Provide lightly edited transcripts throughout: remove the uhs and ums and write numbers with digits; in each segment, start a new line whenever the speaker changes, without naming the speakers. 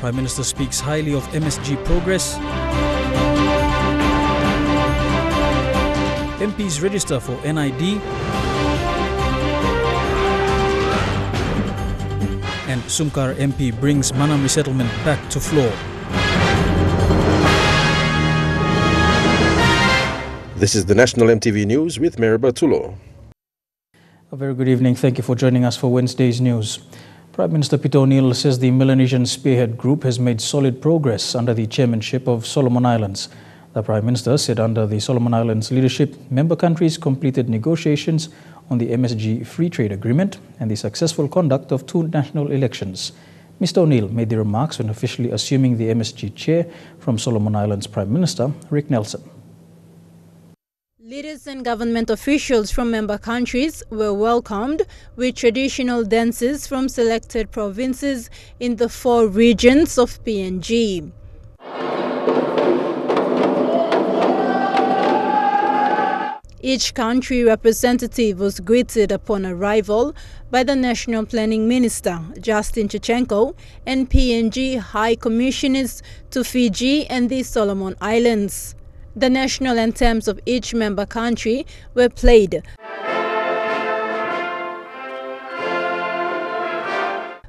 Prime Minister speaks highly of MSG progress. MPs register for NID. And Sumkar MP brings Manam resettlement back to floor.
This is the National EMTV News with Meraba Tulo.
A very good evening. Thank you for joining us for Wednesday's news. Prime Minister Peter O'Neill says the Melanesian Spearhead Group has made solid progress under the chairmanship of Solomon Islands. The Prime Minister said under the Solomon Islands leadership, member countries completed negotiations on the MSG Free Trade Agreement and the successful conduct of 2 national elections. Mr. O'Neill made the remarks when officially assuming the MSG chair from Solomon Islands Prime Minister Rick Nelson.
Leaders and government officials from member countries were welcomed with traditional dances from selected provinces in the 4 regions of PNG. Each country representative was greeted upon arrival by the National Planning Minister, Justin Chichenko, and PNG High Commissioners to Fiji and the Solomon Islands. The national anthems of each member country were played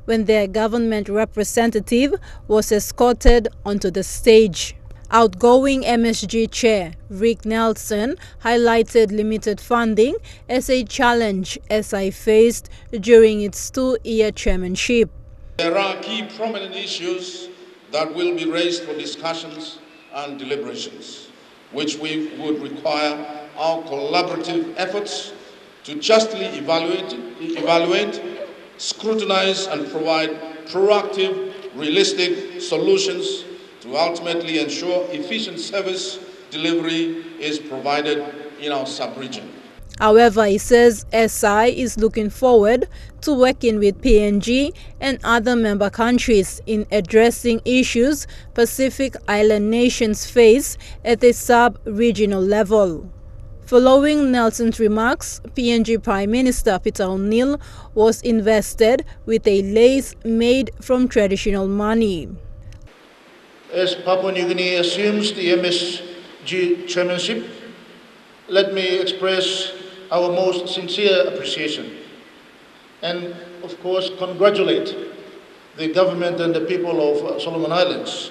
when their government representative was escorted onto the stage. Outgoing MSG Chair Rick Nelson highlighted limited funding as a challenge SI faced during its 2-year chairmanship.
There are key prominent issues that will be raised for discussions and deliberations, which we would require our collaborative efforts to justly evaluate, scrutinize and provide proactive, realistic solutions to ultimately ensure efficient service delivery is provided in our sub-region.
However, he says SI is looking forward to working with PNG and other member countries in addressing issues Pacific Island nations face at a sub-regional level. Following Nelson's remarks, PNG Prime Minister Peter O'Neill was invested with a lace made from traditional money.
As Papua New Guinea assumes the MSG chairmanship, let me express our most sincere appreciation and, of course, congratulate the government and the people of Solomon Islands.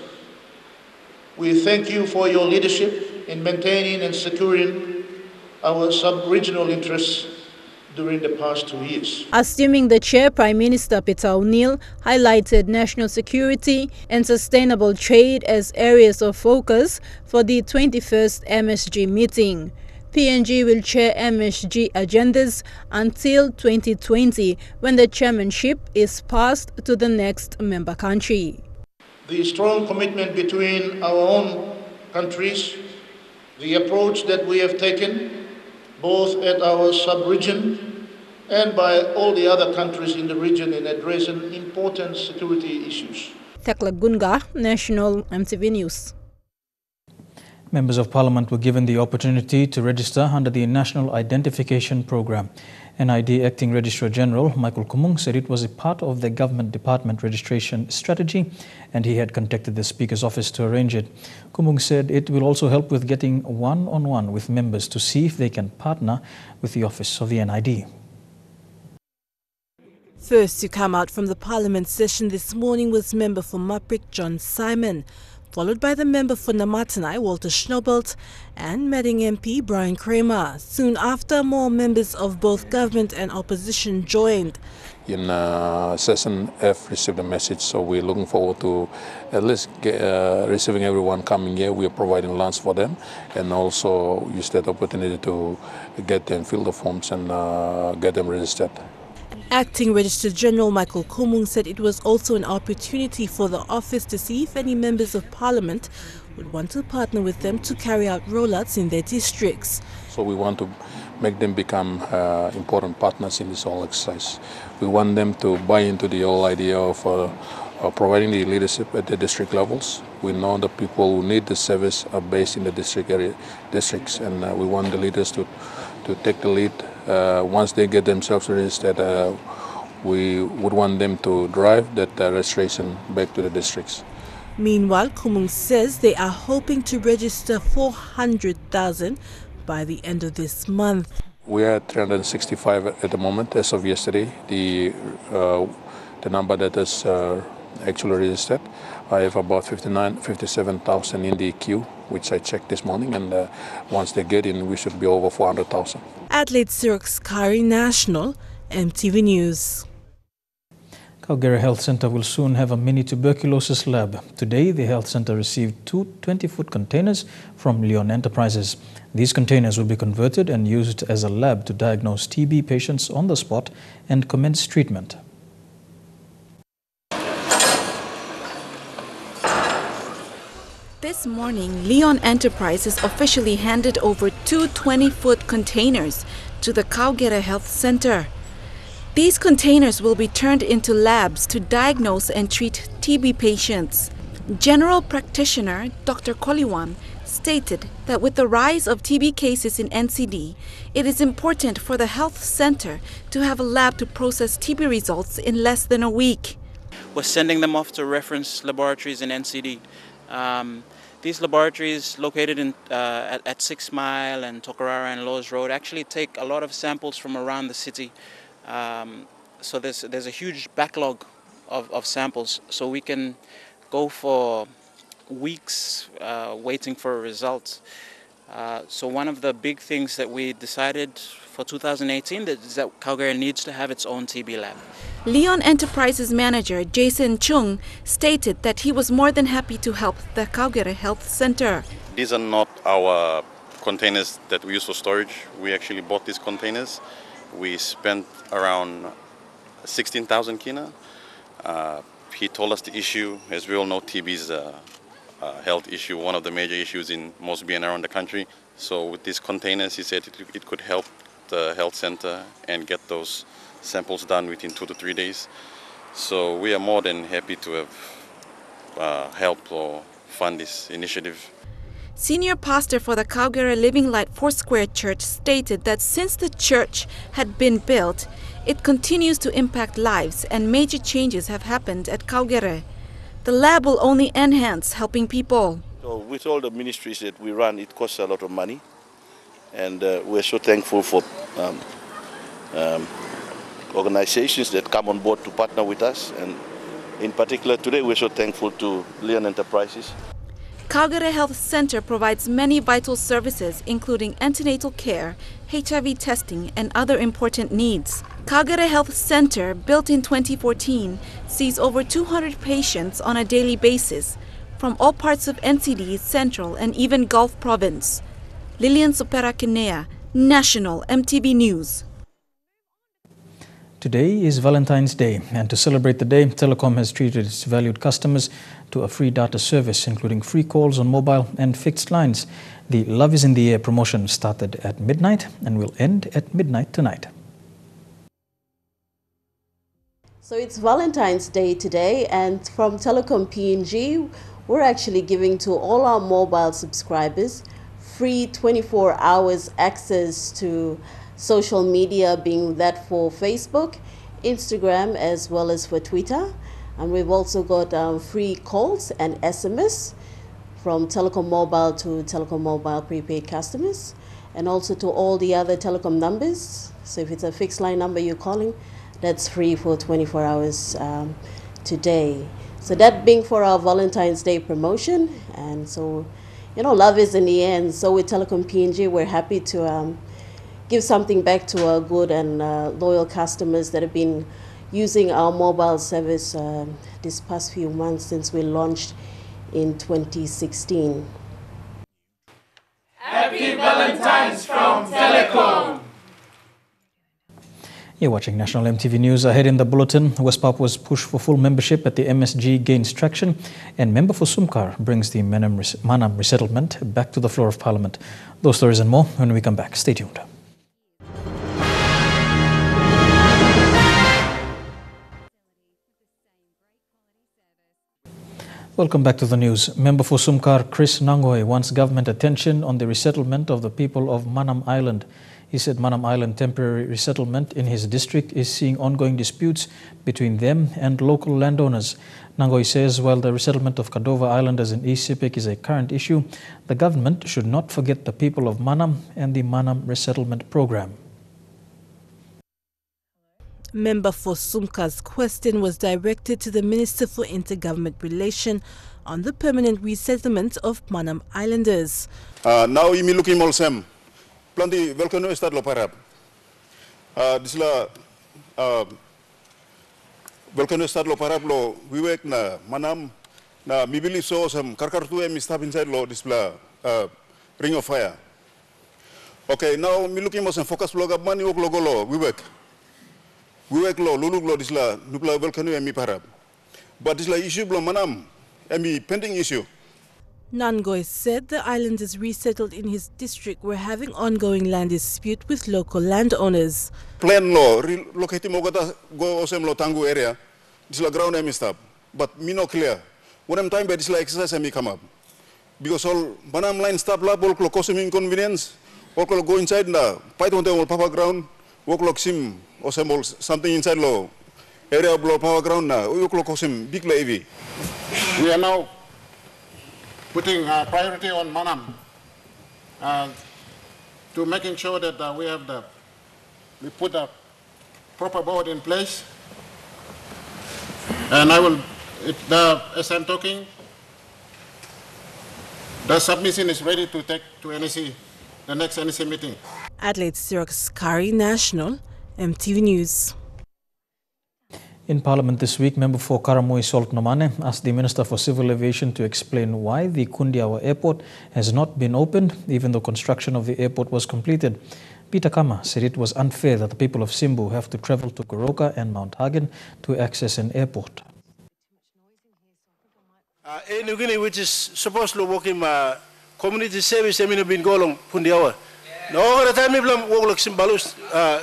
We thank you for your leadership in maintaining and securing our sub-regional interests during the past 2 years.
Assuming the chair, Prime Minister Peter O'Neill highlighted national security and sustainable trade as areas of focus for the 21st MSG meeting. PNG will chair MSG agendas until 2020, when the chairmanship is passed to the next member country.
The strong commitment between our own countries, the approach that we have taken, both at our sub-region and by all the other countries in the region in addressing important security issues.
Tekla Gunga, National EMTV News.
Members of Parliament were given the opportunity to register under the National Identification Programme. NID Acting Registrar General Michael Kumung said it was a part of the Government Department registration strategy and he had contacted the Speaker's office to arrange it. Kumung said it will also help with getting one-on-one with members to see if they can partner with the office of the NID.
First to come out from the Parliament session this morning was member for Maprik John Simon, followed by the member for Namatanai, Walter Schnobelt, and Meding MP Brian Kramer. Soon after, more members of both government and opposition joined.
In session F received a message, so we're looking forward to at least receiving everyone coming here. We are providing lunch for them and also use that opportunity to get them fill the forms and get them registered.
Acting Registrar General Michael Kumung said it was also an opportunity for the office to see if any members of Parliament would want to partner with them to carry out rollouts in their districts.
So we want to make them become important partners in this whole exercise. We want them to buy into the whole idea of providing the leadership at the district levels. We know the people who need the service are based in the districts, and we want the leaders to take the lead. Once they get themselves registered, we would want them to drive that registration back to the districts.
Meanwhile, Kumung says they are hoping to register 400,000 by the end of this month.
We are at 365 at the moment as of yesterday. The number that is actually registered, I have about 57,000 in the queue, which I checked this morning, and once they get in, we should be over 400,000.
Adelaide Sirokskari, National MTV News.
Kagura Health Centre will soon have a mini tuberculosis lab. Today, the health centre received two 20-foot containers from Leon Enterprises. These containers will be converted and used as a lab to diagnose TB patients on the spot and commence treatment.
This morning, Leon Enterprises officially handed over two 20-foot containers to the Kagura Health Centre. These containers will be turned into labs to diagnose and treat TB patients. General practitioner Dr. Koliwan stated that with the rise of TB cases in NCD, it is important for the health center to have a lab to process TB results in less than a week.
We're sending them off to reference laboratories in NCD. These laboratories located at 6 Mile and Tokarara and Laws Road actually take a lot of samples from around the city. So there's a huge backlog of samples, so we can go for weeks waiting for a result. So one of the big things that we decided for 2018 is that Kagura needs to have its own TB lab.
Leon Enterprises manager Jason Chung stated that he was more than happy to help the Kagura Health Centre.
These are not our containers that we use for storage. We actually bought these containers. We spent around 16,000 kina. He told us the issue. As we all know, TB is a health issue, one of the major issues in most BN around the country. So with these containers, he said it could help the health center and get those samples done within 2 to 3 days. So we are more than happy to have helped or fund this initiative.
Senior pastor for the Kagura Living Light Foursquare Church stated that since the church had been built, it continues to impact lives and major changes have happened at Kagura. The lab will only enhance helping people.
So with all the ministries that we run, it costs a lot of money, and we're so thankful for organizations that come on board to partner with us, and in particular today we're so thankful to Leon Enterprises.
Kagura Health Centre provides many vital services including antenatal care, HIV testing and other important needs. Kagura Health Centre, built in 2014, sees over 200 patients on a daily basis from all parts of NCD, Central and even Gulf Province. Lilian Superakinea, National MTV News.
Today is Valentine's Day, and to celebrate the day, Telecom has treated its valued customers to a free data service, including free calls on mobile and fixed lines. The Love is in the Air promotion started at midnight and will end at midnight tonight.
So it's Valentine's Day today, and from Telecom PNG, we're actually giving to all our mobile subscribers free 24 hours access to social media, being that for Facebook, Instagram, as well as for Twitter. And we've also got free calls and SMS from Telecom Mobile to Telecom Mobile prepaid customers, and also to all the other telecom numbers. So if it's a fixed line number you're calling, that's free for 24 hours today. So that being for our Valentine's Day promotion. And so, you know, love is in the end. So with Telecom PNG, we're happy to give something back to our good and loyal customers that have been using our mobile service this past few months since we launched in 2016.
Happy Valentine's from Telecom!
You're watching National MTV News. Ahead in the bulletin, West Papua's push for full membership at the MSG gains traction, and member for Sumkar brings the Manam resettlement back to the floor of Parliament. Those stories and more when we come back. Stay tuned. Welcome back to the news. Member for Sumkar Chris Nangoy wants government attention on the resettlement of the people of Manam Island. He said Manam Island temporary resettlement in his district is seeing ongoing disputes between them and local landowners. Nangoi says while the resettlement of Kadova Islanders in East Sepik is a current issue, the government should not forget the people of Manam and the Manam resettlement program.
Member for Sumkar's question was directed to the Minister for Intergovernment Relation on the permanent resettlement of Manam Islanders.
Now imi looking all same. Plenty volcano start lo parab. This la volcano start lo parab lo wiwek na Manam na mibili so some karkartu em stop inside lo display ring of fire. Okay, now mi looking mo some focus lo gabman yok logo lo wiwek. Wiwek lo lulug lo disla nupla volcano emi parab. But disla issue lo Manam emi pending issue.
Nangoi said the islanders resettled in his district were having ongoing land dispute with local landowners.
Plan law relocate mogata go osem lo tangu area. Disla ground emi stop. But me no clear. When I'm time by disla exercise emi come up. Because all Manam line stop la bol cause inconvenience. All go inside na python te papa ground. Work sim or something inside low area of power ground now. Big levy.
We are now putting priority on Manam to making sure that we put a proper board in place. And as I'm talking, the submission is ready to take to NEC, the next NEC meeting.
Adelaide Sirokskari, National MTV News.
In Parliament this week, Member for Karamui Salt Nomane asked the Minister for Civil Aviation to explain why the Kundiawa Airport has not been opened, even though construction of the airport was completed. Peter Kama said it was unfair that the people of Simbu have to travel to Goroka and Mount Hagen to access an airport.
Which is supposed to work in community service, I mean, been going Kundiawa. No, the time we work like some balus,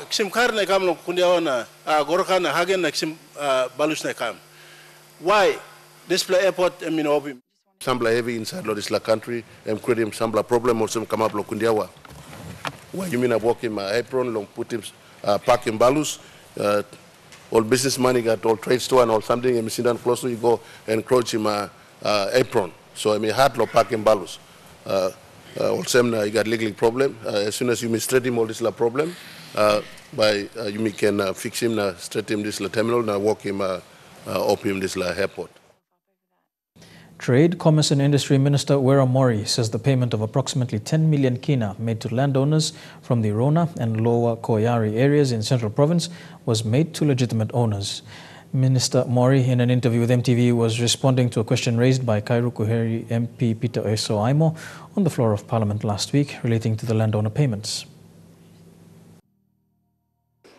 some car na kam Kundiawa na Goroka na Hagen na some balus na kam. Why this airport? I mean, open.
Sambla heavy inside this country and create him sambla problem or some come up lo Kundiawa. Why you mean I walk in my apron, long put him park in balus. All business money got all trade store and all something. And sit down close to you go and crouch in my apron. So I mean hard lo park in balus. Also, you got legal problem. As soon as you mistreat him, all this la problem. You can fix him, straight him this la terminal, now walk him, up him this la airport.
Trade, Commerce and Industry Minister Wera Mori says the payment of approximately 10 million kina made to landowners from the Rona and Lower Koyari areas in Central Province was made to legitimate owners. Minister Mori, in an interview with MTV, was responding to a question raised by Kagura MP Peter Eso Aimo on the floor of Parliament last week relating to the landowner payments.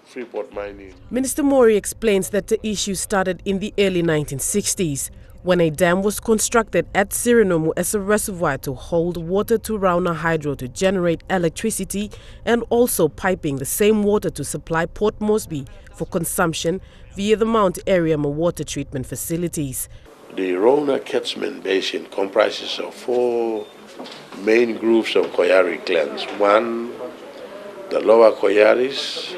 Freeport mining.
Minister Mori explains that the issue started in the early 1960s when a dam was constructed at Sirinomu as a reservoir to hold water to Rauna Hydro to generate electricity and also piping the same water to supply Port Moresby for consumption via the Mount Ariama water treatment facilities.
The Rona catchment basin comprises of 4 main groups of Koyari clans. One, the Lower Koyaris.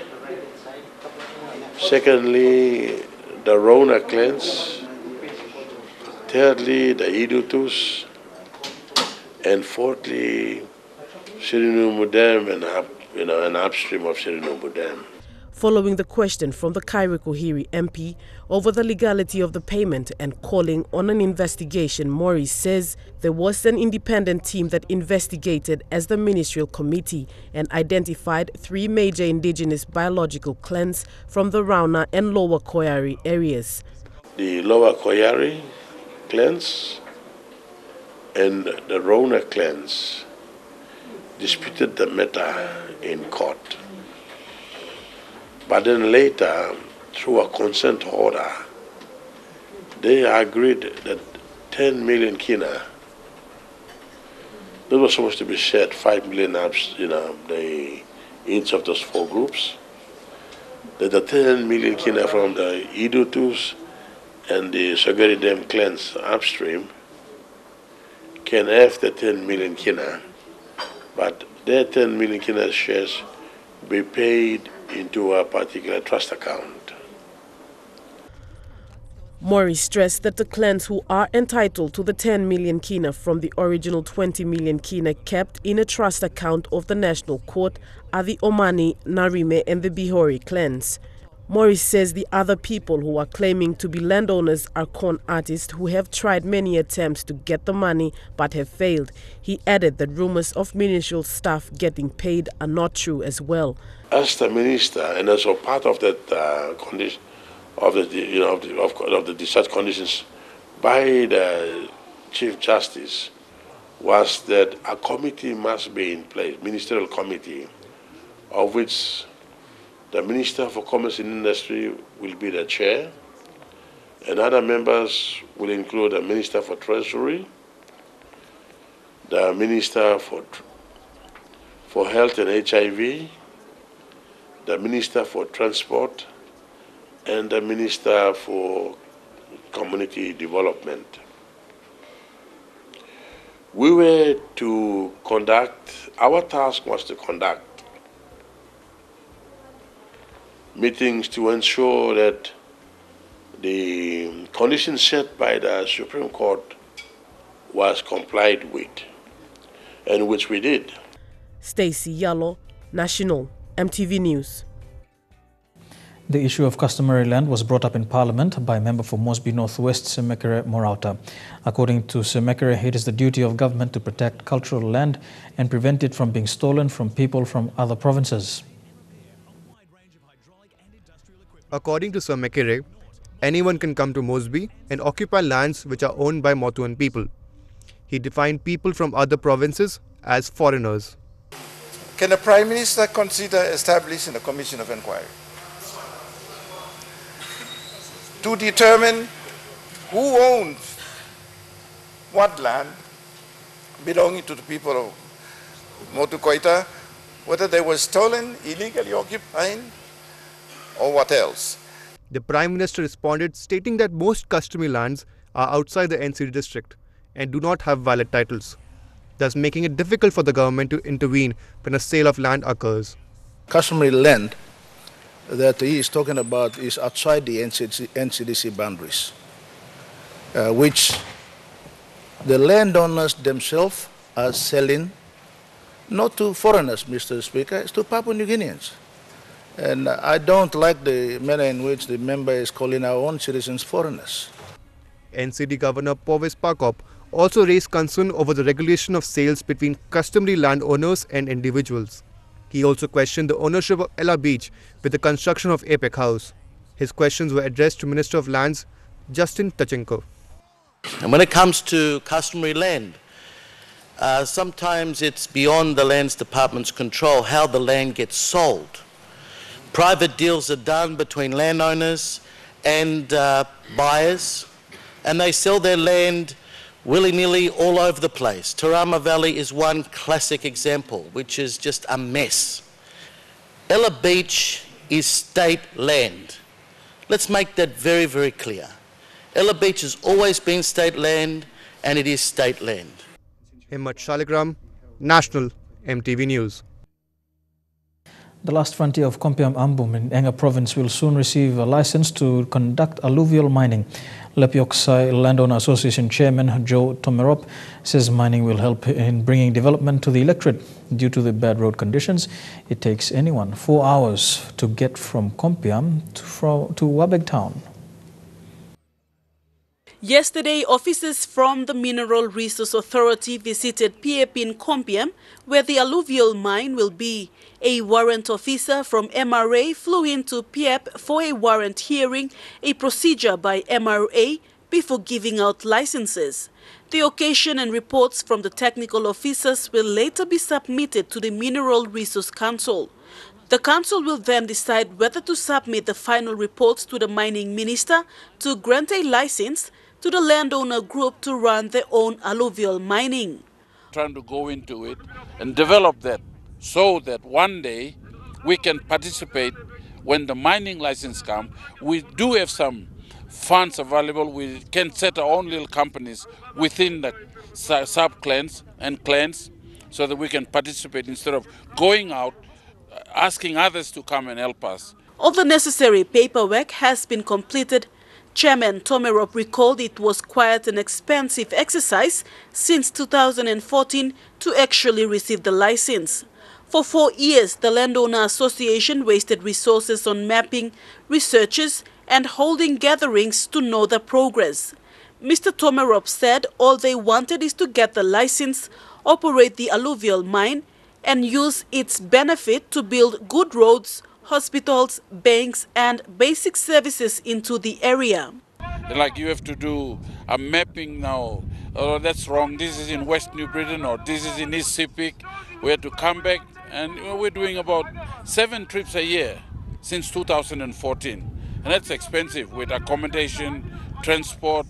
Secondly, the Rona clans. Thirdly, the Idutus. And fourthly, Sirinomu Dam and upstream of Sirinomu Dam.
Following the question from the Kairukuhiri MP over the legality of the payment and calling on an investigation, Mori says there was an independent team that investigated as the ministerial committee and identified 3 major indigenous biological clans from the Rauna and Lower Koyari areas.
The Lower Koyari clans and the Rona clans disputed the matter in court. But then later, through a consent order, they agreed that 10 million kina, that was supposed to be shared, 5 million abs, each of those 4 groups, that the 10 million kina from the Idutus and the Sogeri Dam clans upstream can have the 10 million kina, but their 10 million kina shares be paid into a particular trust account.
Mori stressed that the clans who are entitled to the 10 million kina from the original 20 million kina kept in a trust account of the National Court are the Omani, Narime and the Bihori clans. Mori says the other people who are claiming to be landowners are con artists who have tried many attempts to get the money but have failed. He added that rumors of ministerial staff getting paid are not true as well.
As the minister, and as a part of that condition, of the discharge conditions by the Chief Justice, was that a committee must be in place, ministerial committee, of which the Minister for Commerce and Industry will be the chair, and other members will include the Minister for Treasury, the Minister for Health and HIV, the Minister for Transport, and the Minister for Community Development. We were to conduct, our task was to conduct meetings to ensure that the conditions set by the Supreme Court was complied with, and which we did.
Stacey Yalo, National, MTV News.
The issue of customary land was brought up in Parliament by member for Mosby Northwest, Semekere Morauta. According to Semekere, it is the duty of government to protect cultural land and prevent it from being stolen from people from other provinces.
According to Sumkar, anyone can come to Mosby and occupy lands which are owned by Motuan people. He defined people from other provinces as foreigners.
Can the Prime Minister consider establishing a commission of inquiry to determine who owns what land belonging to the people of Motu Koita, whether they were stolen, illegally occupied, or what else?
The Prime Minister responded stating that most customary lands are outside the NCD district and do not have valid titles, thus making it difficult for the government to intervene when a sale of land occurs.
Customary land that he is talking about is outside the NCDC boundaries, which the landowners themselves are selling not to foreigners, Mr. Speaker, it's to Papua New Guineans. And I don't like the manner in which the member is calling our own citizens foreigners.
NCD Governor Powis Pakop also raised concern over the regulation of sales between customary landowners and individuals. He also questioned the ownership of Ella Beach with the construction of APEC House. His questions were addressed to Minister of Lands, Justin Tachenko.
And when it comes to customary land, sometimes it's beyond the Lands Department's control how the land gets sold. Private deals are done between landowners and buyers, and they sell their land willy-nilly all over the place. Tarama Valley is one classic example, which is just a mess. Ella Beach is state land. Let's make that very, very clear. Ella Beach has always been state land, and it is state land.
Himmat Shaligram, National, MTV News.
The last frontier of Kompiam Ambum in Enga province will soon receive a license to conduct alluvial mining. Lepioksai Landowner Association Chairman Joe Tomerop says mining will help in bringing development to the electorate. Due to the bad road conditions, it takes anyone 4 hours to get from Kompiam to Wabeg town.
Yesterday, officers from the Mineral Resource Authority visited PEP in Kompiam, where the alluvial mine will be. A warrant officer from MRA flew into PEP for a warrant hearing, a procedure by MRA before giving out licenses. The occasion and reports from the technical officers will later be submitted to the Mineral Resource Council. The council will then decide whether to submit the final reports to the mining minister to grant a license to the landowner group to run their own alluvial mining.
Trying to go into it and develop that so that one day we can participate when the mining license comes. We do have some funds available. We can set our own little companies within the sub-clans and clans so that we can participate instead of going out asking others to come and help us.
All the necessary paperwork has been completed. Chairman Tomerop recalled it was quite an expensive exercise since 2014 to actually receive the license. For 4 years, the Landowner Association wasted resources on mapping, researches, and holding gatherings to know the progress. Mr. Tomerop said all they wanted is to get the license, operate the alluvial mine, and use its benefit to build good roads, hospitals, banks, and basic services into the area.
Like you have to do a mapping now. Oh, that's wrong. This is in West New Britain or this is in East Sepik. We have to come back, and we're doing about 7 trips a year since 2014. And that's expensive with accommodation, transport,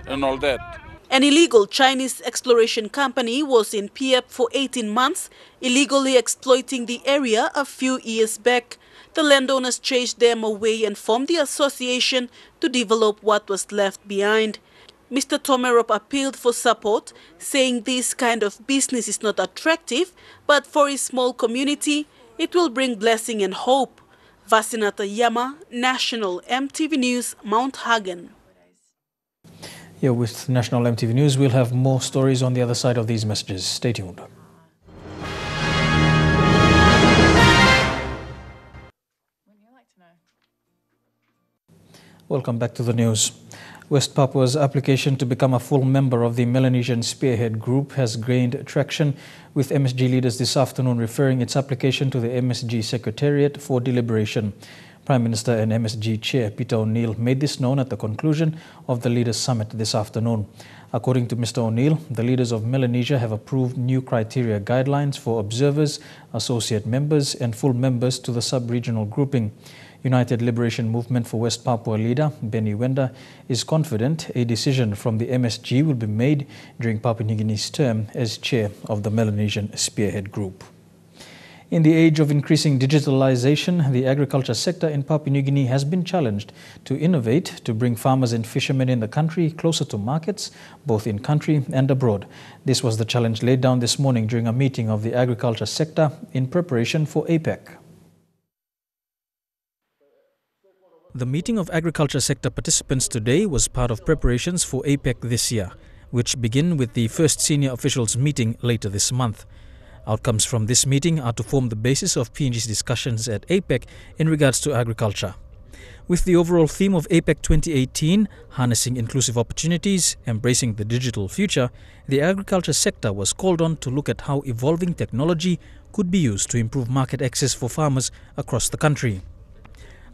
and all that.
An illegal Chinese exploration company was in PF for 18 months, illegally exploiting the area a few years back. The landowners chased them away and formed the association to develop what was left behind. Mr. Tomerop appealed for support, saying this kind of business is not attractive, but for his small community, it will bring blessing and hope. Vasinata Yama, National EMTV News, Mount Hagen.
Here with National EMTV News, we'll have more stories on the other side of these messages. Stay tuned. Welcome back to the news. West Papua's application to become a full member of the Melanesian Spearhead Group has gained traction, with MSG leaders this afternoon referring its application to the MSG Secretariat for deliberation. Prime Minister and MSG Chair Peter O'Neill made this known at the conclusion of the Leaders' Summit this afternoon. According to Mr. O'Neill, the leaders of Melanesia have approved new criteria guidelines for observers, associate members and full members to the sub-regional grouping. United Liberation Movement for West Papua leader Benny Wenda is confident a decision from the MSG will be made during Papua New Guinea's term as chair of the Melanesian Spearhead Group. In the age of increasing digitalization, the agriculture sector in Papua New Guinea has been challenged to innovate to bring farmers and fishermen in the country closer to markets, both in country and abroad. This was the challenge laid down this morning during a meeting of the agriculture sector in preparation for APEC. The meeting of agriculture sector participants today was part of preparations for APEC this year, which begin with the first senior officials meeting later this month. Outcomes from this meeting are to form the basis of PNG's discussions at APEC in regards to agriculture. With the overall theme of APEC 2018, harnessing inclusive opportunities, embracing the digital future, the agriculture sector was called on to look at how evolving technology could be used to improve market access for farmers across the country.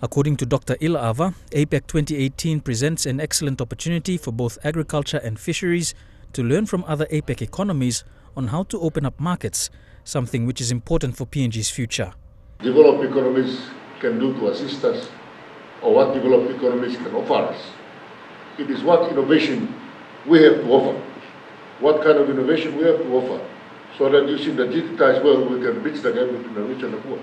According to Dr. Ila Ava, APEC 2018 presents an excellent opportunity for both agriculture and fisheries to learn from other APEC economies on how to open up markets, something which is important for PNG's future.
Developed economies can do to assist us, or what developed economies can offer us. It is what innovation we have to offer, what kind of innovation we have to offer, so that using the digitized world we can bridge the gap between the rich and the poor.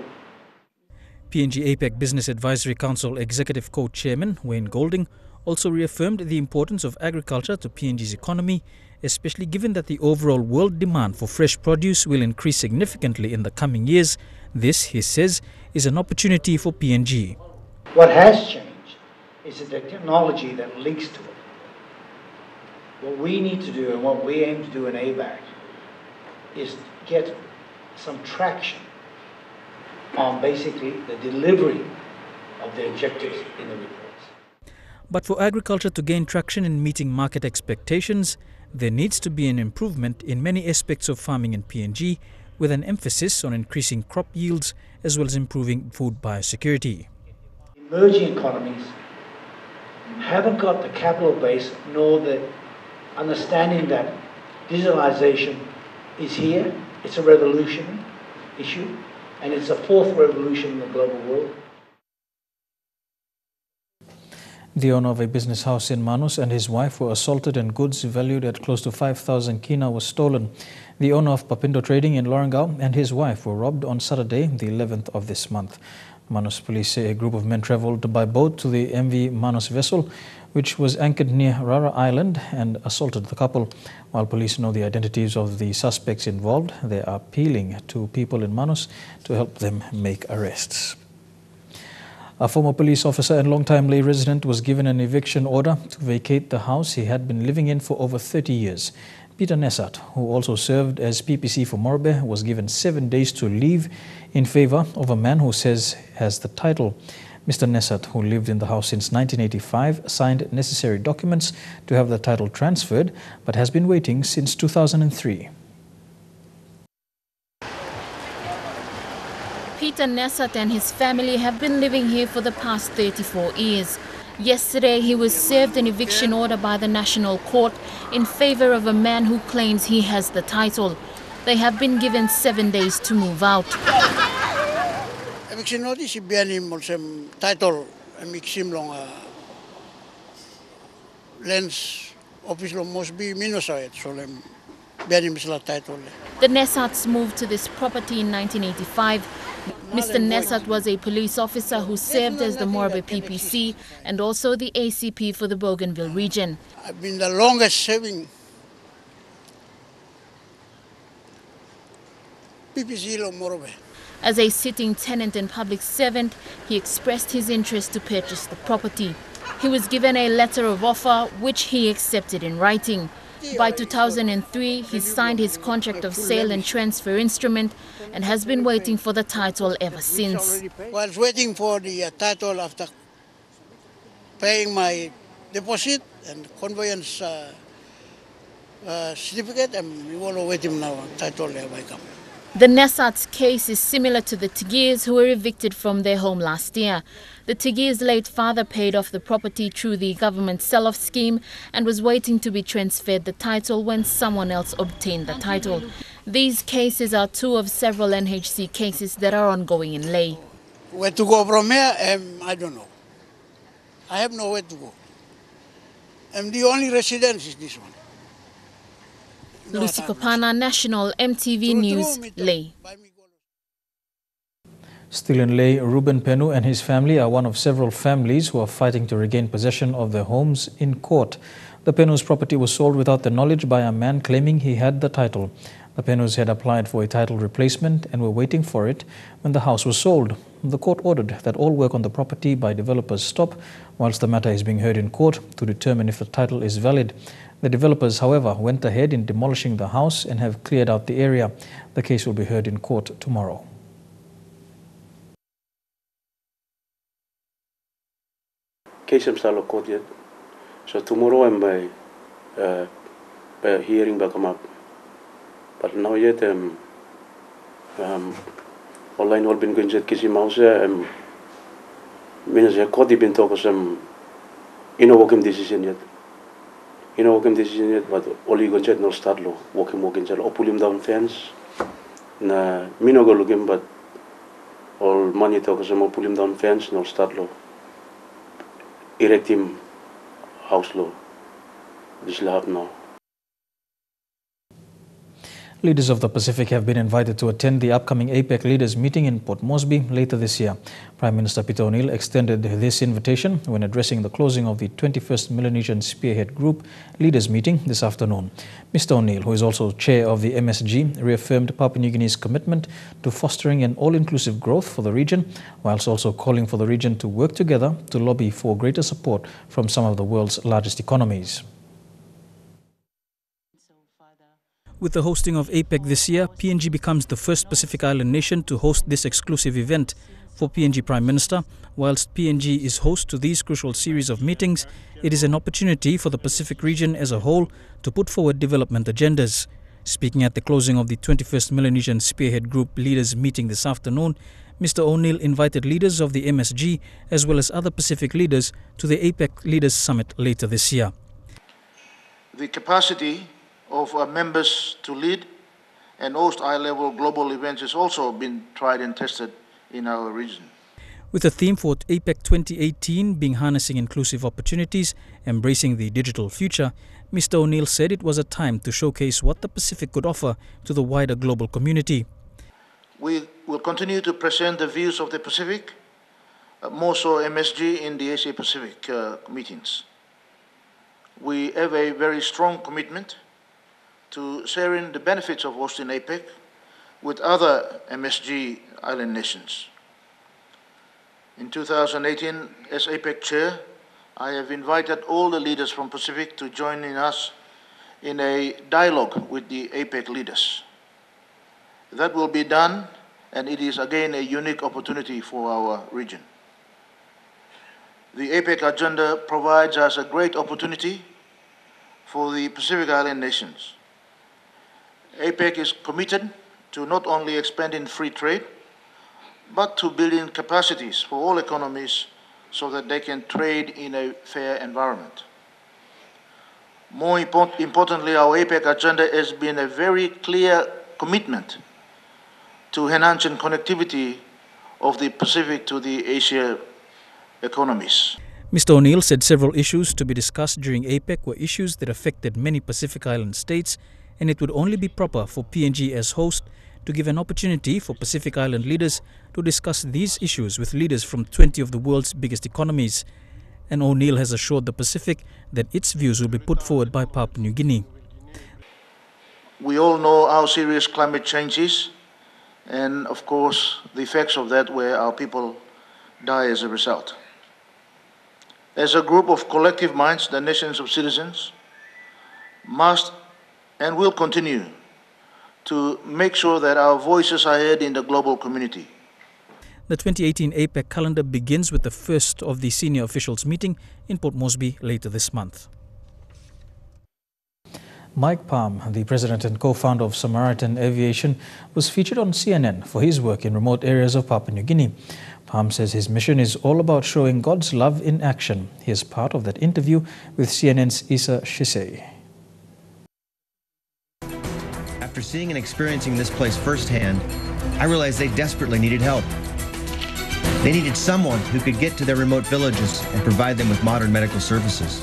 PNG APEC Business Advisory Council Executive Co-Chairman Wayne Golding also reaffirmed the importance of agriculture to PNG's economy, especially given that the overall world demand for fresh produce will increase significantly in the coming years. This, he says, is an opportunity for PNG.
What has changed is the technology that links to it. What we need to do and what we aim to do in ABAC is get some traction on basically the delivery of the objectives in the reports.
But for agriculture to gain traction in meeting market expectations, there needs to be an improvement in many aspects of farming in PNG, with an emphasis on increasing crop yields as well as improving food biosecurity.
Emerging economies haven't got the capital base nor the understanding that digitalization is here. It's a revolution issue, and it's a fourth revolution in the global world.
The owner of a business house in Manus and his wife were assaulted and goods valued at close to 5,000 kina was stolen. The owner of Papindo Trading in Lorengau and his wife were robbed on Saturday, the 11th of this month. Manus police say a group of men travelled by boat to the MV Manus vessel which was anchored near Rara Island, and assaulted the couple. While police know the identities of the suspects involved, they are appealing to people in Manus to help them make arrests. A former police officer and long-time lay resident was given an eviction order to vacate the house he had been living in for over 30 years. Peter Nessat, who also served as PPC for Morbe, was given 7 days to leave in favor of a man who says has the title. Mr. Nessat, who lived in the house since 1985, signed necessary documents to have the title transferred, but has been waiting since 2003.
Peter Nessat and his family have been living here for the past 34 years. Yesterday, he was served an eviction order by the National Court in favor of a man who claims he has the title. They have been given 7 days to move out.
Eviction notice ibianim molsem title emiksim long lens office long must be minusite solem bianim sila title.
The Nessats moved to this property in 1985. Mr. Nessat was a police officer who served as the Morbe PPC and also the ACP for the Bougainville region.
I've been the longest serving PPC lo Morbe.
As a sitting tenant and public servant, he expressed his interest to purchase the property. He was given a letter of offer, which he accepted in writing. By 2003, he signed his contract of sale and transfer instrument and has been waiting for the title ever since.
Was waiting for the title after paying my deposit and conveyance certificate, and we will wait him now. Title ever come.
The Nessats case is similar to the Tigirs who were evicted from their home last year. The Tigirs' late father paid off the property through the government sell-off scheme and was waiting to be transferred the title when someone else obtained the title. These cases are two of several NHC cases that are ongoing in Ley.
Where to go from here, I don't know. I have nowhere to go. The only residence is this one.
Lucy Kopana, National MTV News, Ley.
Still in Ley, Ruben Penu and his family are one of several families who are fighting to regain possession of their homes in court. The Penu's property was sold without their knowledge by a man claiming he had the title. The Penus had applied for a title replacement and were waiting for it when the house was sold. The court ordered that all work on the property by developers stop whilst the matter is being heard in court to determine if the title is valid. The developers, however, went ahead in demolishing the house and have cleared out the area. The case will be heard in court tomorrow.
Case I'm still court yet. So tomorrow I'm by hearing will come up. But now yet online all been going to kisi mouse means a court been talking some working decision yet. Working decision yet, but all you going to no start lo working or pull him down fence. Na no go looking, but all money talk some pull him down fence no start lo. Erect him house lo. This will happen now.
Leaders of the Pacific have been invited to attend the upcoming APEC leaders meeting in Port Moresby later this year. Prime Minister Peter O'Neill extended this invitation when addressing the closing of the 21st Melanesian Spearhead Group leaders meeting this afternoon. Mr. O'Neill, who is also chair of the MSG, reaffirmed Papua New Guinea's commitment to fostering an all-inclusive growth for the region, whilst also calling for the region to work together to lobby for greater support from some of the world's largest economies. With the hosting of APEC this year, PNG becomes the first Pacific Island nation to host this exclusive event. For PNG Prime Minister, whilst PNG is host to these crucial series of meetings, it is an opportunity for the Pacific region as a whole to put forward development agendas. Speaking at the closing of the 21st Melanesian Spearhead Group leaders meeting this afternoon, Mr. O'Neill invited leaders of the MSG as well as other Pacific leaders to the APEC Leaders Summit later this year.
The capacity of our members to lead and host high-level global events has also been tried and tested in our region.
With the theme for APEC 2018 being harnessing inclusive opportunities, embracing the digital future, Mr. O'Neill said it was a time to showcase what the Pacific could offer to the wider global community.
We will continue to present the views of the Pacific, more so MSG in the Asia Pacific meetings. we have a very strong commitment to sharing the benefits of hosting APEC with other MSG island nations. In 2018, as APEC chair, I have invited all the leaders from Pacific to join in us in a dialogue with the APEC leaders. That will be done, and it is again a unique opportunity for our region. The APEC agenda provides us a great opportunity for the Pacific Island nations. APEC is committed to not only expanding free trade, but to building capacities for all economies so that they can trade in a fair environment. More importantly, our APEC agenda has been a very clear commitment to enhancing connectivity of the Pacific to the Asia economies.
Mr. O'Neill said several issues to be discussed during APEC were issues that affected many Pacific Island states, and it would only be proper for PNG as host to give an opportunity for Pacific Island leaders to discuss these issues with leaders from 20 of the world's biggest economies. And O'Neill has assured the Pacific that its views will be put forward by Papua New Guinea.
We all know how serious climate change is, and of course the effects of that where our people die as a result. As a group of collective minds, the nations of citizens must and will continue to make sure that our voices are heard in the global community.
The 2018 APEC calendar begins with the first of the senior officials meeting in Port Moresby later this month. Mike Palm, the president and co-founder of Samaritan Aviation, was featured on CNN for his work in remote areas of Papua New Guinea. Palm says his mission is all about showing God's love in action. He is part of that interview with CNN's Issa Shisei.
After seeing and experiencing this place firsthand, I realized they desperately needed help. They needed someone who could get to their remote villages and provide them with modern medical services.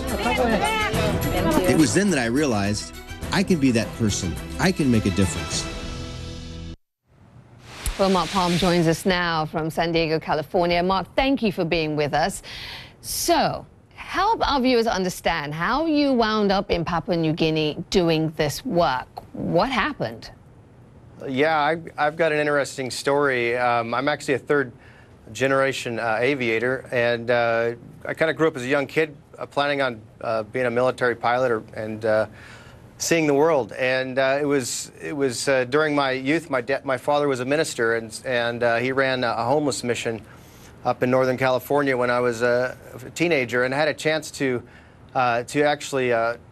It was then that I realized I can be that person. I can make a difference.
Well, Mark Palm joins us now from San Diego, California. Mark, thank you for being with us. So, help our viewers understand how you wound up in Papua New Guinea doing this work. What happened?
Yeah, I've got an interesting story. I'm actually a third-generation aviator, and I kind of grew up as a young kid planning on being a military pilot and seeing the world. And it was during my youth. My father was a minister, and he ran a homeless mission up in Northern California when I was a teenager, and I had a chance to actually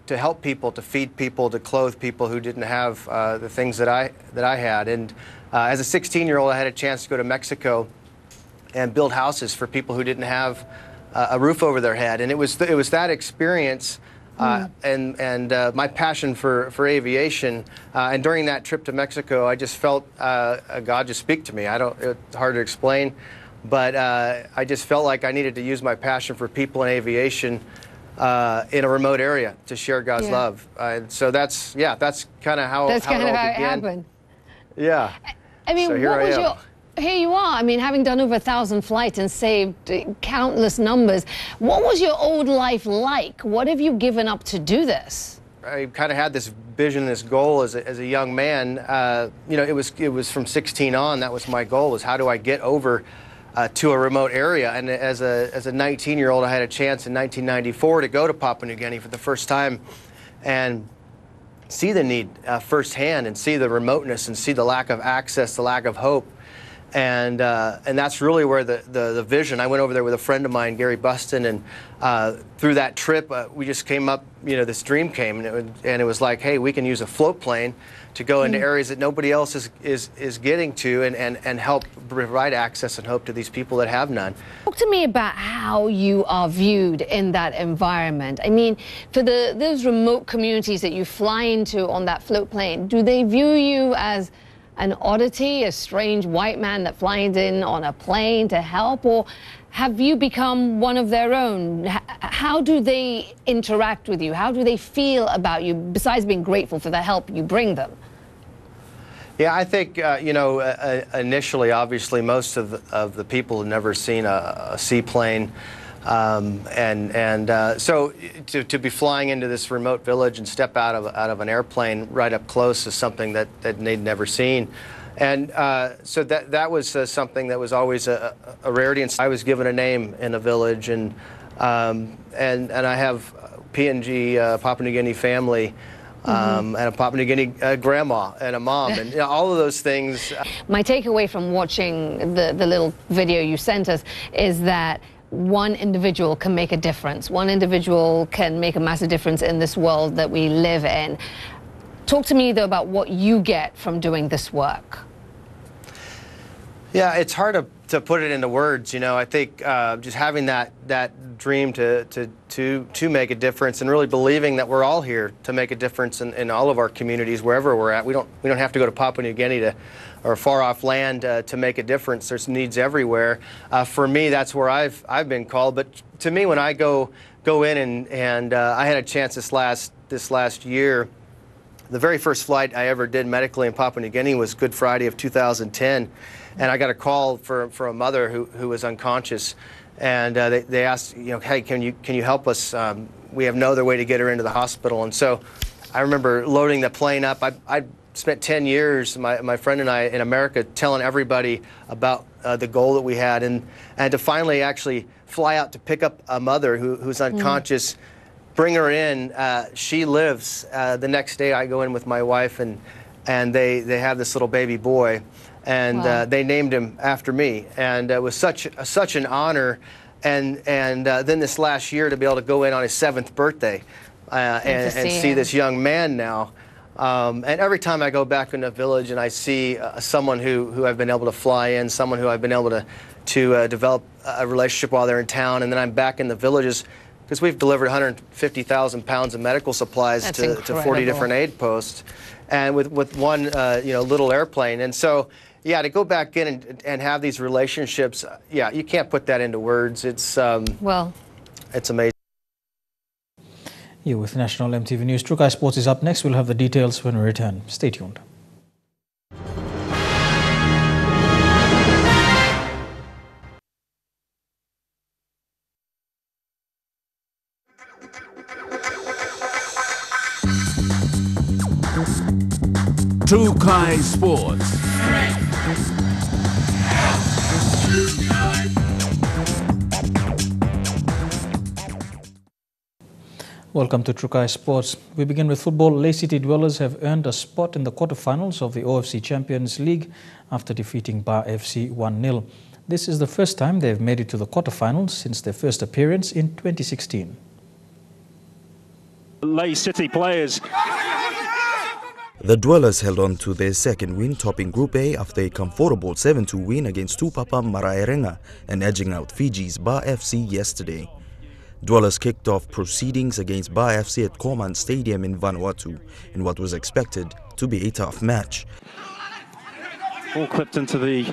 to help people, to feed people, to clothe people who didn't have the things that I had. And as a 16-year-old, I had a chance to go to Mexico and build houses for people who didn't have a roof over their head. And it was that experience and my passion for aviation. And during that trip to Mexico, I just felt God just speak to me. It's hard to explain, but I just felt like I needed to use my passion for people and aviation in a remote area to share God's love. So that's kind of how it
happened.
Yeah.
I mean,
so
here you are. I mean, having done over 1,000 flights and saved countless numbers. What was your old life like? What have you given up to do this?
I kind of had this vision, this goal as a young man. You know, it was from 16 on. That was my goal. Is how do I get over to a remote area? And as a 19-year-old, I had a chance in 1994 to go to Papua New Guinea for the first time and see the need firsthand, and see the remoteness, and see the lack of access, the lack of hope. And that's really where the vision. I went over there with a friend of mine, Gary Buston, and through that trip, we just came up. You know, this dream came, and it was like, hey, we can use a float plane to go into areas that nobody else is getting to, and help provide access and hope to these people that have none.
Talk to me about how you are viewed in that environment. I mean, for those remote communities that you fly into on that float plane, do they view you as an oddity, a strange white man that flies in on a plane to help, or have you become one of their own? How do they interact with you? How do they feel about you, besides being grateful for the help you bring them?
Yeah, I think, you know, initially, obviously, most of the people had never seen a seaplane. So to be flying into this remote village and step out of an airplane right up close is something that they'd never seen. And so that was something that was always a rarity. And I was given a name in a village, and I have PNG, Papua New Guinea family, and a Papua New Guinea grandma and a mom, and all of those things.
My takeaway from watching the little video you sent us is that one individual can make a difference. One individual can make a massive difference in this world that we live in. Talk to me, though, about what you get from doing this work.
Yeah, it's hard to put it into words. You know, I think just having that dream to make a difference, and really believing that we're all here to make a difference in all of our communities, wherever we're at. We don't have to go to Papua New Guinea or far off land to make a difference. There's needs everywhere. For me, that's where I've been called. But to me, when I go in and I had a chance this last year. The very first flight I ever did medically in Papua New Guinea was Good Friday of 2010, and I got a call for a mother who was unconscious, and they asked, you know, hey, can you help us? We have no other way to get her into the hospital. And so I remember loading the plane up. I spent 10 years, my friend and I, in America, telling everybody about the goal that we had, and to finally actually fly out to pick up a mother who's unconscious. Bring her in. She lives. The next day, I go in with my wife, and they have this little baby boy, and wow. They named him after me, and it was such an honor. And then this last year to be able to go in on his 7th birthday, and see this young man now. And every time I go back in the village and I see someone who I've been able to fly in, someone who I've been able to develop a relationship while they're in town, and then I'm back in the villages. Because we've delivered 150,000 pounds of medical supplies to 40 different aid posts, and with one little airplane. And so, yeah, to go back in and have these relationships, yeah, you can't put that into words. It's it's amazing.
You're with National EMTV News. Trukai Sports is up next. We'll have the details when we return. Stay tuned.
Trukai Sports.
Welcome to Trukai Sports. We begin with football. Lay City Dwellers have earned a spot in the quarterfinals of the OFC Champions League after defeating Bar FC 1-0. This is the first time they've made it to the quarterfinals since their first appearance in 2016.
Lay City players.
The Dwellers held on to their second win, topping Group A after a comfortable 7-2 win against Tupapa Maraerenga and edging out Fiji's Bar FC yesterday. Dwellers kicked off proceedings against Bar FC at Korman Stadium in Vanuatu in what was expected to be a tough match.
All clipped into the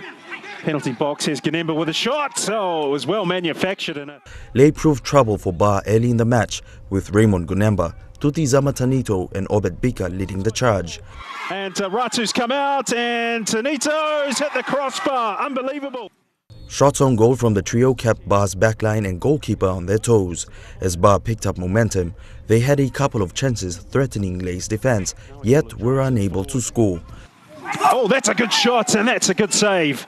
penalty box. Here's Ganemba with a shot. Oh, it was well manufactured.
Lay proved trouble for Bar early in the match, with Raymond Gunemba, Tuti Zamatanito and Obed Bika leading the charge.
And Ratu's come out, and Tanito's hit the crossbar. Unbelievable.
Shots on goal from the trio kept Bar's backline and goalkeeper on their toes. As Bar picked up momentum, they had a couple of chances threatening Lay's defense, yet were unable to score.
Oh, that's a good shot, and that's a good save.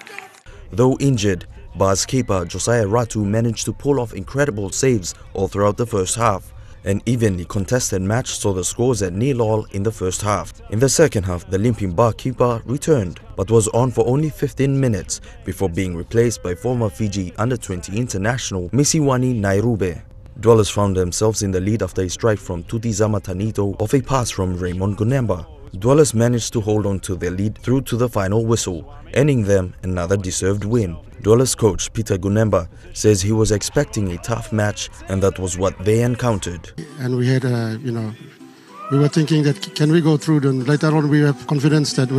Though injured, Bar's keeper Josiah Ratu managed to pull off incredible saves all throughout the first half. An evenly contested match saw the scores at 0-0 in the first half. In the second half, the limping Bar keeper returned, but was on for only 15 minutes before being replaced by former Fiji Under-20 international Misiwani Nairube. Dwellers found themselves in the lead after a strike from Tuti Zamatanito off a pass from Raymond Gunemba. Dwellers managed to hold on to their lead through to the final whistle, earning them another deserved win. Dwellers coach Peter Gunemba says he was expecting a tough match, and that was what they encountered.
And we had, we were thinking that can we go through, and later on we have confidence that,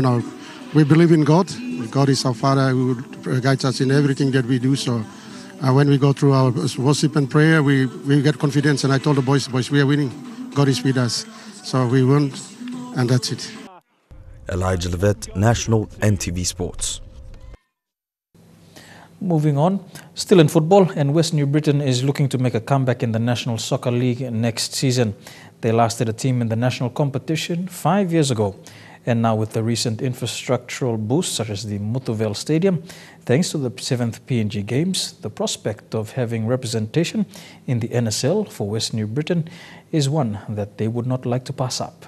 we believe in God. God is our Father who guides us in everything that we do. So when we go through our worship and prayer, we get confidence. And I told the boys, we are winning. God is with us. So we won, and that's it.
Elijah Levet, National EMTV Sports.
Moving on, still in football, and West New Britain is looking to make a comeback in the National Soccer League next season. They last had a team in the national competition 5 years ago. And now with the recent infrastructural boosts such as the Muthuvel Stadium, thanks to the 7th PNG Games, the prospect of having representation in the NSL for West New Britain is one that they would not like to pass up.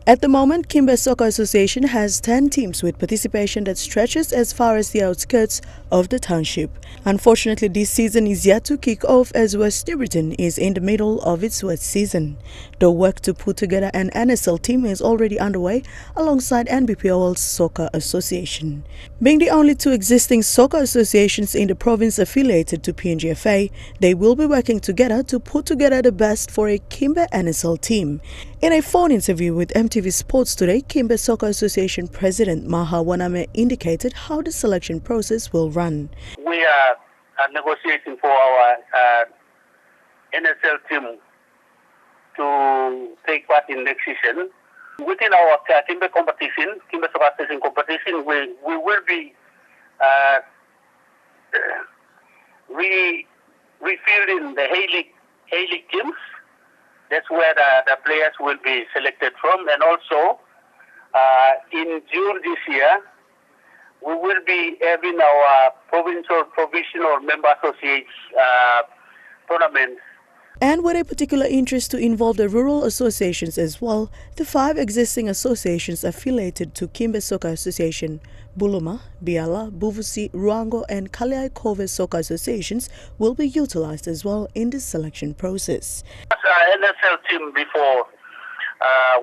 At the moment, Kimber Soccer Association has 10 teams with participation that stretches as far as the outskirts of the township. Unfortunately, this season is yet to kick off as West New Britain is in the middle of its wet season. The work to put together an NSL team is already underway alongside NBPOL's Soccer Association. Being the only two existing soccer associations in the province affiliated to PNGFA, they will be working together to put together the best for a Kimber NSL team. In a phone interview with EMTV Sports today, Kimber Soccer Association President Manam indicated how the selection process will run.
We are negotiating for our NSL team to take part in next season. Within our Kimber competition, Kimber Soccer Association competition, we will be refilling the A-League teams. That's where the players will be selected from. And also, in June this year, we will be having our provisional member associates tournament.
And with a particular interest to involve the rural associations as well, the 5 existing associations affiliated to Kimber Soccer Association, Buluma, Biala, Buvusi, Ruango and Kaliai Kove Soccer Associations will be utilized as well in the selection process.
NSL team before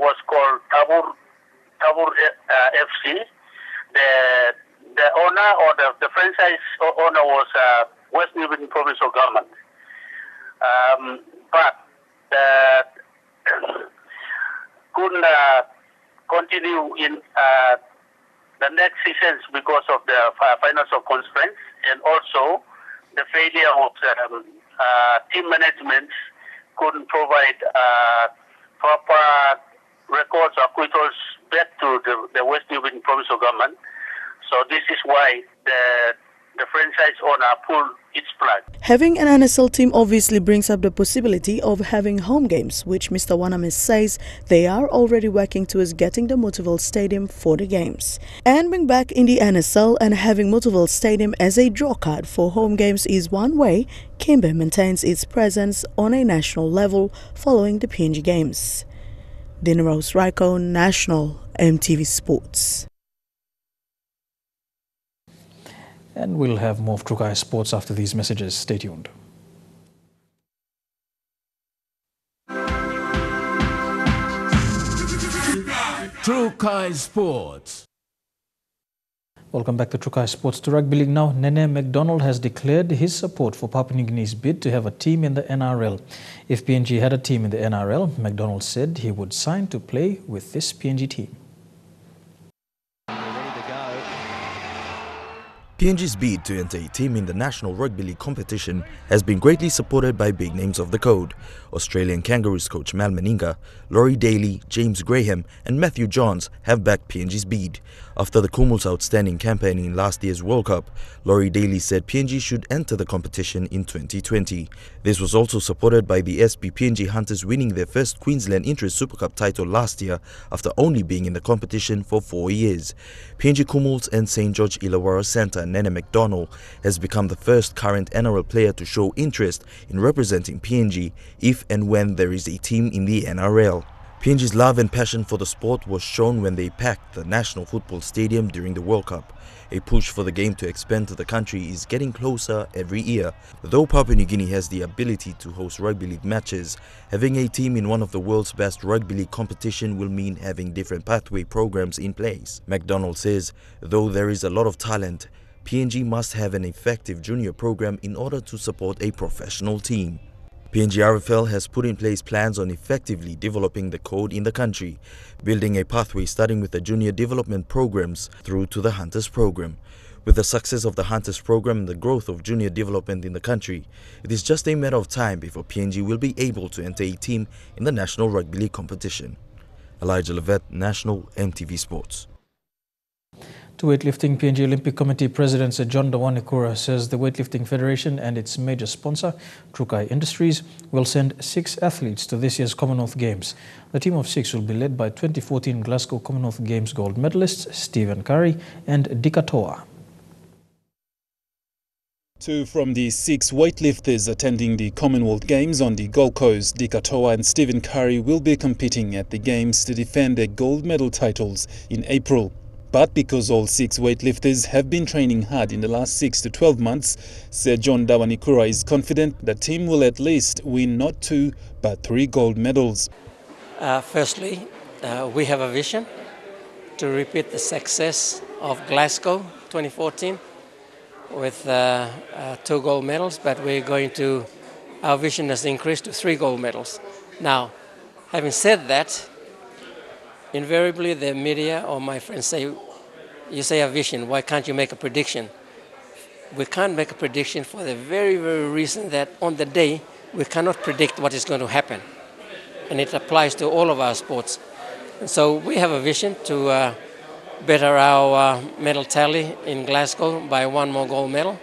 was called Tabur FC. The owner or the franchise owner was West New Britain Provincial Government. But couldn't continue in the next seasons because of the financial constraints and also the failure of team management couldn't provide proper records or acquittals back to the West New Britain Provincial Government. So this is why the franchise owner pulled its plug.
Having an NSL team obviously brings up the possibility of having home games, which Mr. Waname says they are already working towards getting the Muthuvel Stadium for the games. And being back in the NSL and having Muthuvel Stadium as a draw card for home games is one way Kimber maintains its presence on a national level following the PNG Games. Dinarose Raiko, National EMTV Sports.
And we'll have more of Trukai Sports after these messages. Stay tuned.
Trukai Sports.
Welcome back to Trukai Sports. To Rugby League now, Nene McDonald has declared his support for Papua New Guinea's bid to have a team in the NRL. If PNG had a team in the NRL, McDonald said he would sign to play with this PNG team.
PNG's bid to enter a team in the National Rugby League competition has been greatly supported by big names of the code. Australian Kangaroos coach Mal Meninga, Laurie Daly, James Graham and Matthew Johns have backed PNG's bid. After the Kumul's outstanding campaign in last year's World Cup, Laurie Daly said PNG should enter the competition in 2020. This was also supported by the SP PNG Hunters winning their first Queensland Inter Super Cup title last year after only being in the competition for 4 years. PNG Kumul's and St. George Illawarra Centre Nene McDonald has become the first current NRL player to show interest in representing PNG if and when there is a team in the NRL. PNG's love and passion for the sport was shown when they packed the National Football Stadium during the World Cup. A push for the game to expand to the country is getting closer every year. Though Papua New Guinea has the ability to host rugby league matches, having a team in one of the world's best rugby league competition will mean having different pathway programs in place. McDonald says, though there is a lot of talent, PNG must have an effective junior program in order to support a professional team. PNG RFL has put in place plans on effectively developing the code in the country, building a pathway starting with the junior development programs through to the Hunters program. With the success of the Hunters program and the growth of junior development in the country, it is just a matter of time before PNG will be able to enter a team in the National Rugby League competition. Elijah Levette, National EMTV Sports.
To weightlifting, PNG Olympic Committee President Sir John Dawanikura says the Weightlifting Federation and its major sponsor, Trukai Industries, will send 6 athletes to this year's Commonwealth Games. The team of 6 will be led by 2014 Glasgow Commonwealth Games gold medalists Stephen Curry and Dikatoa.
2 from the 6 weightlifters attending the Commonwealth Games on the Gold Coast, Dikatoa and Stephen Curry, will be competing at the Games to defend their gold medal titles in April. But because all 6 weightlifters have been training hard in the last 6 to 12 months, Sir John Dawanikura is confident the team will at least win not 2 but 3 gold medals.
Firstly, we have a vision to repeat the success of Glasgow 2014 with 2 gold medals, but our vision has increased to 3 gold medals. Now, having said that, invariably the media or my friends say, you say a vision, why can't you make a prediction? We can't make a prediction for the very, very reason that on the day we cannot predict what is going to happen. And it applies to all of our sports. And so we have a vision to better our medal tally in Glasgow by 1 more gold medal.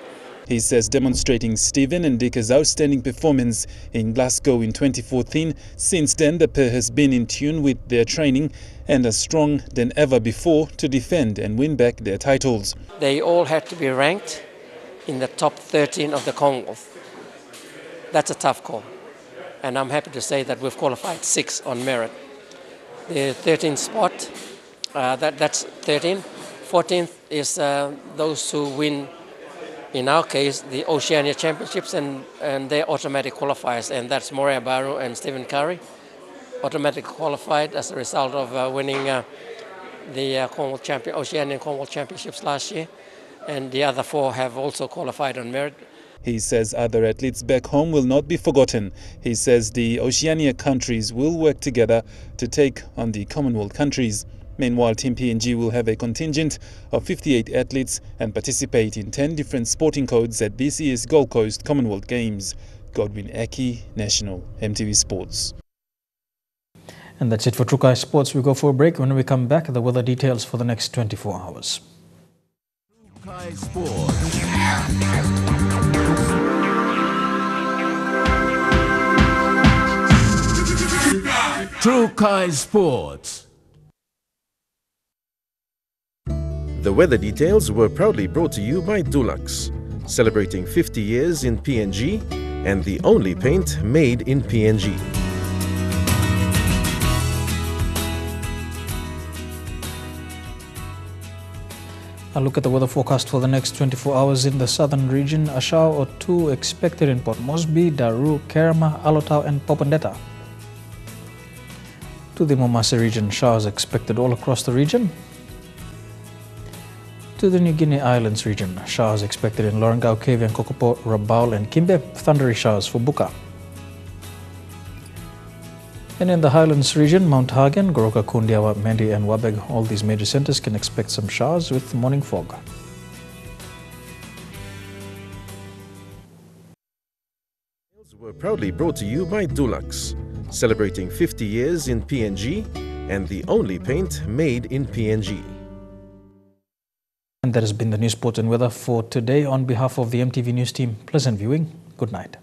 He says demonstrating Stephen and Dika's outstanding performance in Glasgow in 2014, since then the pair has been in tune with their training and are strong than ever before to defend and win back their titles.
They all had to be ranked in the top 13 of the Commonwealth. That's a tough call. And I'm happy to say that we've qualified 6 on merit. The 13th spot, that's 13. 14th is those who win, in our case, the Oceania Championships and their automatic qualifiers, and that's Morea Baru and Stephen Curry, automatically qualified as a result of winning the Oceanian Commonwealth Championships last year, and the other 4 have also qualified on merit.
He says other athletes back home will not be forgotten. He says the Oceania countries will work together to take on the Commonwealth countries. Meanwhile, Team PNG will have a contingent of 58 athletes and participate in 10 different sporting codes at this year's Gold Coast Commonwealth Games. Godwin Aki, National, MTV Sports.
And that's it for Trukai Sports. We go for a break. When we come back, the weather details for the next 24 hours.
Trukai Sports. Trukai Sports.
The weather details were proudly brought to you by Dulux, celebrating 50 years in PNG and the only paint made in PNG.
A look at the weather forecast for the next 24 hours in the southern region. A shower or 2 expected in Port Moresby, Daru, Kerama, Alotau and Popondetta. To the Momase region, showers expected all across the region. To the New Guinea Islands region, showers expected in Lorengau, Kavieng, Kokopo, Rabaul and Kimbe, thundery showers for Buka. And in the Highlands region, Mount Hagen, Goroka, Kundiawa, Mendi and Wabeg, all these major centers can expect some showers with morning fog.
Were proudly brought to you by Dulux, celebrating 50 years in PNG and the only paint made in PNG.
And that has been the news, sport and weather for today. On behalf of the MTV News team, pleasant viewing. Good night.